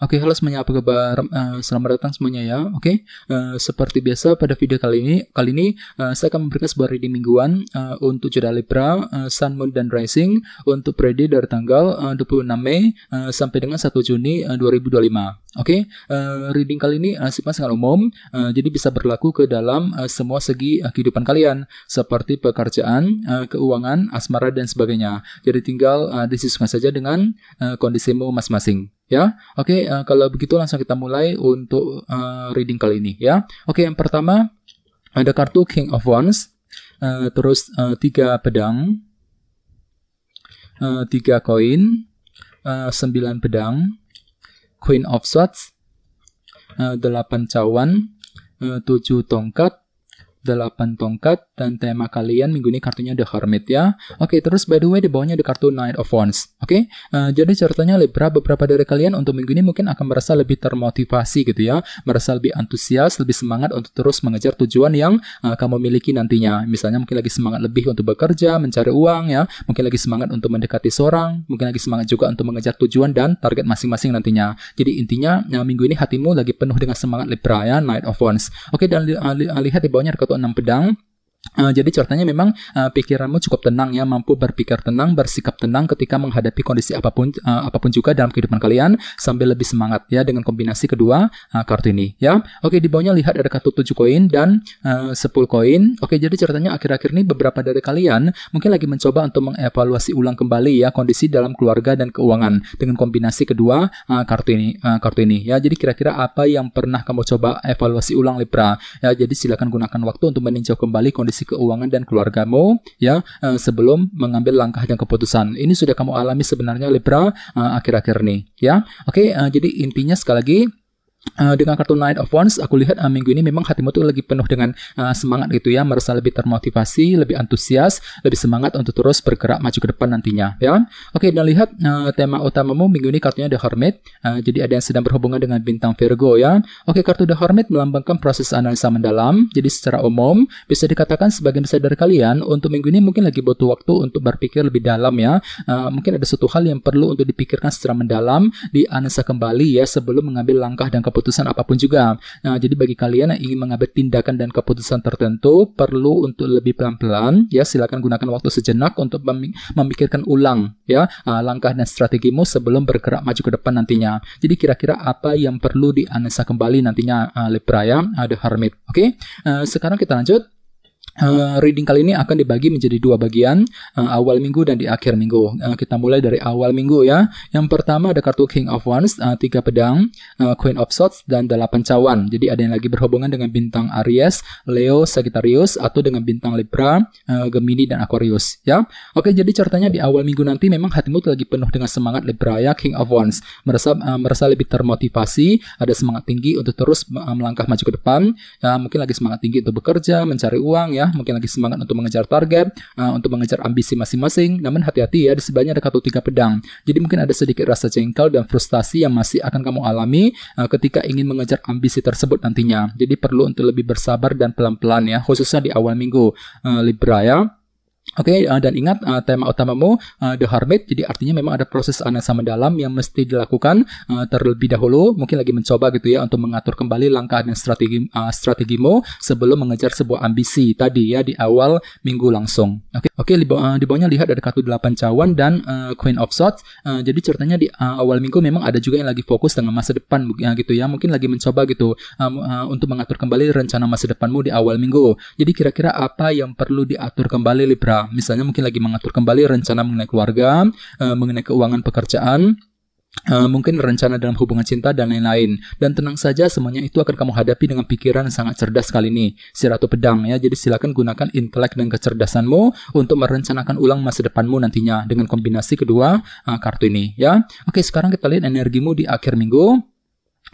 Oke, halo semuanya, apa kabar? Selamat datang semuanya ya. Oke, seperti biasa pada video kali ini saya akan memberikan sebuah reading mingguan untuk zodiak Libra, Sun, Moon, dan Rising untuk periode dari tanggal 26 Mei sampai dengan 1 Juni 2025. Oke, reading kali ini sifatnya sangat umum, jadi bisa berlaku ke dalam semua segi kehidupan kalian, seperti pekerjaan, keuangan, asmara, dan sebagainya. Jadi tinggal disesuaikan saja dengan kondisimu masing-masing. Ya, oke, kalau begitu langsung kita mulai untuk reading kali ini ya. Oke, yang pertama ada kartu King of Wands, terus 3 pedang, 3 koin, 9 pedang, Queen of Swords, 8 cawan, 7 tongkat, 8 tongkat, dan tema kalian minggu ini kartunya The Hermit ya. Oke, terus by the way di bawahnya ada kartu Knight of Wands. Oke, jadi ceritanya Libra, beberapa dari kalian untuk minggu ini mungkin akan merasa lebih termotivasi gitu ya, merasa lebih antusias, lebih semangat untuk terus mengejar tujuan yang kamu miliki nantinya. Misalnya mungkin lagi semangat lebih untuk bekerja, mencari uang ya, mungkin lagi semangat untuk mendekati seorang, mungkin lagi semangat juga untuk mengejar tujuan dan target masing-masing nantinya. Jadi intinya minggu ini hatimu lagi penuh dengan semangat Libra ya, Knight of Wands. Oke, dan lihat di bawahnya ada kartu 6 pedang. Jadi ceritanya memang pikiranmu cukup tenang ya, mampu berpikir tenang, bersikap tenang ketika menghadapi kondisi apapun juga dalam kehidupan kalian, sambil lebih semangat ya dengan kombinasi kedua kartu ini ya. Oke, di bawahnya lihat ada kartu 7 koin dan 10 koin. Oke, jadi ceritanya akhir-akhir ini beberapa dari kalian mungkin lagi mencoba untuk mengevaluasi ulang kembali ya kondisi dalam keluarga dan keuangan dengan kombinasi kedua kartu ini ya. Jadi kira-kira apa yang pernah kamu coba evaluasi ulang Libra ya. Jadi silakan gunakan waktu untuk meninjau kembali kondisi keuangan dan keluargamu ya, sebelum mengambil langkah dan keputusan. Ini sudah kamu alami sebenarnya Libra akhir-akhir ini ya. Oke, jadi intinya sekali lagi dengan kartu Knight of Wands, aku lihat minggu ini memang hatimu tuh lagi penuh dengan semangat gitu ya, merasa lebih termotivasi, lebih antusias, lebih semangat untuk terus bergerak maju ke depan nantinya ya. Oke, dan lihat tema utamamu minggu ini kartunya The Hermit, jadi ada yang sedang berhubungan dengan bintang Virgo ya. Oke, kartu The Hermit melambangkan proses analisa mendalam, jadi secara umum bisa dikatakan sebagian besar dari kalian untuk minggu ini mungkin lagi butuh waktu untuk berpikir lebih dalam ya. Mungkin ada suatu hal yang perlu untuk dipikirkan secara mendalam, dianalisa kembali ya sebelum mengambil langkah dan keputusan apapun juga. Jadi bagi kalian yang ingin mengambil tindakan dan keputusan tertentu perlu untuk lebih pelan-pelan ya, silakan gunakan waktu sejenak untuk memikirkan ulang ya langkah dan strategimu sebelum bergerak maju ke depan nantinya. Jadi kira-kira apa yang perlu dianalisa kembali nantinya Libra ya, The Hermit. Oke, sekarang kita lanjut. Reading kali ini akan dibagi menjadi 2 bagian, awal minggu dan di akhir minggu. Kita mulai dari awal minggu ya. Yang pertama ada kartu King of Wands, 3 pedang, Queen of Swords, dan 8 cawan. Jadi ada yang lagi berhubungan dengan bintang Aries, Leo, Sagittarius, atau dengan bintang Libra, Gemini, dan Aquarius ya. Oke, jadi ceritanya di awal minggu nanti memang hatimu tuh lagi penuh dengan semangat Libra ya, King of Wands. Merasa lebih termotivasi, ada semangat tinggi untuk terus melangkah maju ke depan ya, mungkin lagi semangat tinggi untuk bekerja, mencari uang ya, mungkin lagi semangat untuk mengejar target, untuk mengejar ambisi masing-masing. Namun hati-hati ya, di sebelahnya ada kartu 3 pedang. Jadi mungkin ada sedikit rasa jengkel dan frustasi yang masih akan kamu alami ketika ingin mengejar ambisi tersebut nantinya. Jadi perlu untuk lebih bersabar dan pelan-pelan ya, khususnya di awal minggu Libra ya. Oke, dan ingat tema utamamu The Hermit, jadi artinya memang ada proses analisa mendalam yang mesti dilakukan terlebih dahulu. Mungkin lagi mencoba gitu ya untuk mengatur kembali langkah dan strategimu sebelum mengejar sebuah ambisi tadi ya di awal minggu langsung. Oke, di bawahnya lihat ada kartu 8 cawan dan Queen of Swords. Jadi ceritanya di awal minggu memang ada juga yang lagi fokus dengan masa depan gitu ya. Mungkin lagi mencoba gitu untuk mengatur kembali rencana masa depanmu di awal minggu. Jadi kira-kira apa yang perlu diatur kembali Libra? Misalnya mungkin lagi mengatur kembali rencana mengenai keluarga, mengenai keuangan pekerjaan, mungkin rencana dalam hubungan cinta dan lain-lain. Dan tenang saja, semuanya itu akan kamu hadapi dengan pikiran yang sangat cerdas kali ini, si Ratu Pedang ya. Jadi silakan gunakan intelek dan kecerdasanmu untuk merencanakan ulang masa depanmu nantinya dengan kombinasi kedua kartu ini ya. Oke, sekarang kita lihat energimu di akhir minggu.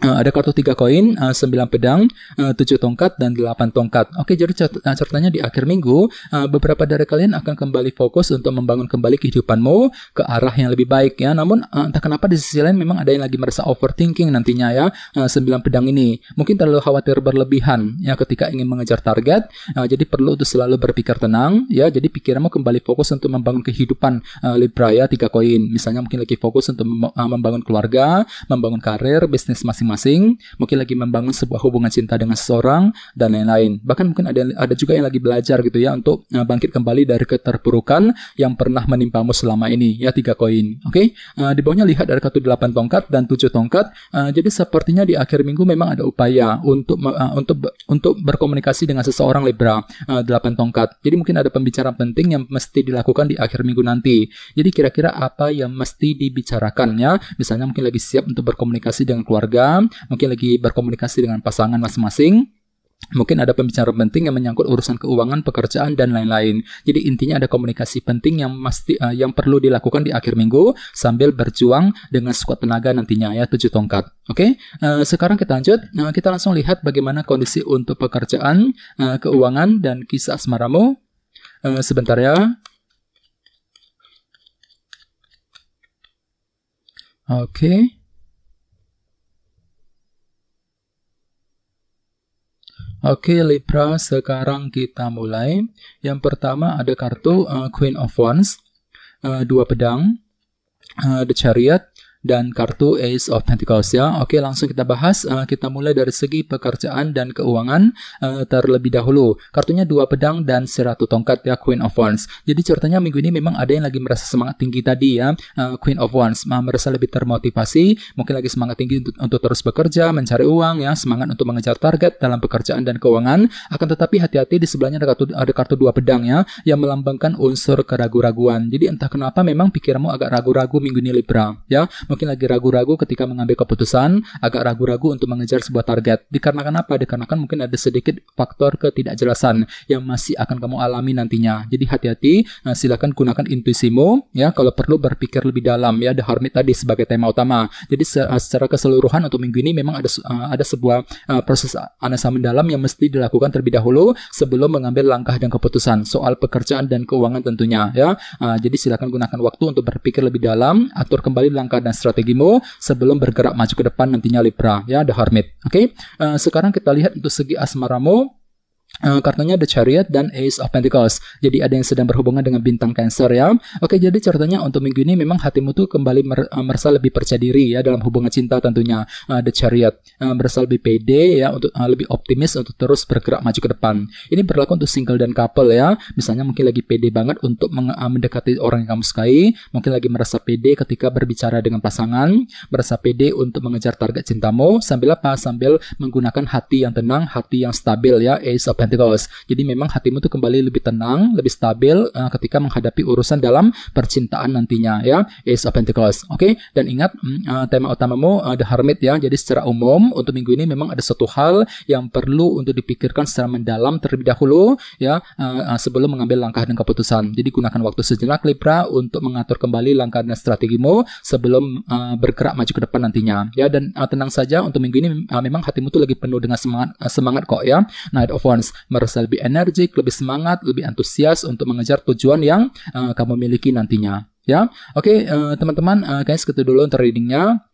Ada kartu 3 koin, 9 pedang, 7 tongkat, dan 8 tongkat. Oke, jadi ceritanya di akhir minggu, beberapa dari kalian akan kembali fokus untuk membangun kembali kehidupanmu ke arah yang lebih baik ya. Namun entah kenapa di sisi lain memang ada yang lagi merasa overthinking nantinya ya. 9 pedang ini mungkin terlalu khawatir berlebihan ya ketika ingin mengejar target. Jadi perlu untuk selalu berpikir tenang ya. Jadi pikiranmu kembali fokus untuk membangun kehidupan Libra ya. 3 koin. Misalnya mungkin lagi fokus untuk membangun keluarga, membangun karir, bisnis masing-masing, mungkin lagi membangun sebuah hubungan cinta dengan seseorang dan lain-lain. Bahkan mungkin ada juga yang lagi belajar gitu ya untuk bangkit kembali dari keterpurukan yang pernah menimpamu selama ini ya. 3 koin. Oke. Di bawahnya lihat ada kartu 8 tongkat dan 7 tongkat. Jadi sepertinya di akhir minggu memang ada upaya untuk berkomunikasi dengan seseorang Libra. 8 tongkat. Jadi mungkin ada pembicaraan penting yang mesti dilakukan di akhir minggu nanti. Jadi kira-kira apa yang mesti dibicarakan ya? Misalnya mungkin lagi siap untuk berkomunikasi dengan keluarga, mungkin lagi berkomunikasi dengan pasangan masing-masing. Mungkin ada pembicaraan penting yang menyangkut urusan keuangan, pekerjaan, dan lain-lain. Jadi intinya ada komunikasi penting yang perlu dilakukan di akhir minggu sambil berjuang dengan sekuat tenaga nantinya ya. 7 tongkat. Oke. Sekarang kita lanjut. Kita langsung lihat bagaimana kondisi untuk pekerjaan, keuangan, dan kisah asmaramu. Sebentar ya. Oke. Oke Libra, sekarang kita mulai. Yang pertama ada kartu Queen of Wands, 2 pedang, The Chariot, dan kartu Ace of Pentacles ya. Oke, langsung kita bahas. Kita mulai dari segi pekerjaan dan keuangan terlebih dahulu. Kartunya 2 pedang dan 1 tongkat ya, Queen of Wands. Jadi ceritanya minggu ini memang ada yang lagi merasa semangat tinggi tadi ya, Queen of Wands, merasa lebih termotivasi, mungkin lagi semangat tinggi untuk terus bekerja, mencari uang ya, semangat untuk mengejar target dalam pekerjaan dan keuangan. Akan tetapi hati-hati, di sebelahnya ada kartu 2 pedang ya, yang melambangkan unsur keraguan-raguan. Jadi entah kenapa memang pikiranmu agak ragu-ragu minggu ini Libra ya. Mungkin lagi ragu-ragu ketika mengambil keputusan, agak ragu-ragu untuk mengejar sebuah target. Dikarenakan apa? Dikarenakan mungkin ada sedikit faktor ketidakjelasan yang masih akan kamu alami nantinya. Jadi hati-hati, silakan gunakan intuisimu ya, kalau perlu berpikir lebih dalam ya. The Hermit tadi sebagai tema utama. Jadi secara keseluruhan untuk minggu ini memang ada sebuah proses analisa mendalam yang mesti dilakukan terlebih dahulu sebelum mengambil langkah dan keputusan soal pekerjaan dan keuangan tentunya ya. Jadi silakan gunakan waktu untuk berpikir lebih dalam, atur kembali langkah dan strategimu sebelum bergerak maju ke depan nantinya Libra ya, The Hermit. Oke. Sekarang kita lihat untuk segi asmaramu. Kartunya The Chariot dan Ace of Pentacles. Jadi ada yang sedang berhubungan dengan bintang Cancer ya. Oke, jadi ceritanya untuk minggu ini memang hatimu tuh kembali merasa lebih percaya diri ya dalam hubungan cinta tentunya. The Chariot merasa lebih pede ya, untuk lebih optimis untuk terus bergerak maju ke depan. Ini berlaku untuk single dan couple ya. Misalnya mungkin lagi pede banget untuk mendekati orang yang kamu sukai, mungkin lagi merasa pede ketika berbicara dengan pasangan, merasa pede untuk mengejar target cintamu sambil apa? Sambil menggunakan hati yang tenang, hati yang stabil ya, Ace of Pentacles. Jadi memang hatimu tuh kembali lebih tenang, lebih stabil ketika menghadapi urusan dalam percintaan nantinya ya, Ace of Pentacles. Oke, dan ingat tema utamamu The Hermit ya. Jadi secara umum untuk minggu ini memang ada satu hal yang perlu untuk dipikirkan secara mendalam terlebih dahulu ya, sebelum mengambil langkah dan keputusan. Jadi gunakan waktu sejenak Libra untuk mengatur kembali langkah dan strategimu sebelum bergerak maju ke depan nantinya ya. Dan tenang saja, untuk minggu ini memang hatimu tuh lagi penuh dengan semangat kok ya. Knight of Wands merasa lebih energik, lebih semangat, lebih antusias untuk mengejar tujuan yang kamu miliki nantinya ya. Oke, teman-teman, guys, segitu dulu untuk readingnya.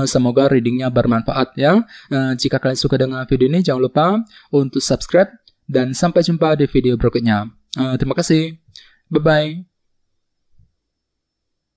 Semoga readingnya bermanfaat ya. Jika kalian suka dengan video ini, jangan lupa untuk subscribe dan sampai jumpa di video berikutnya. Terima kasih. Bye-bye.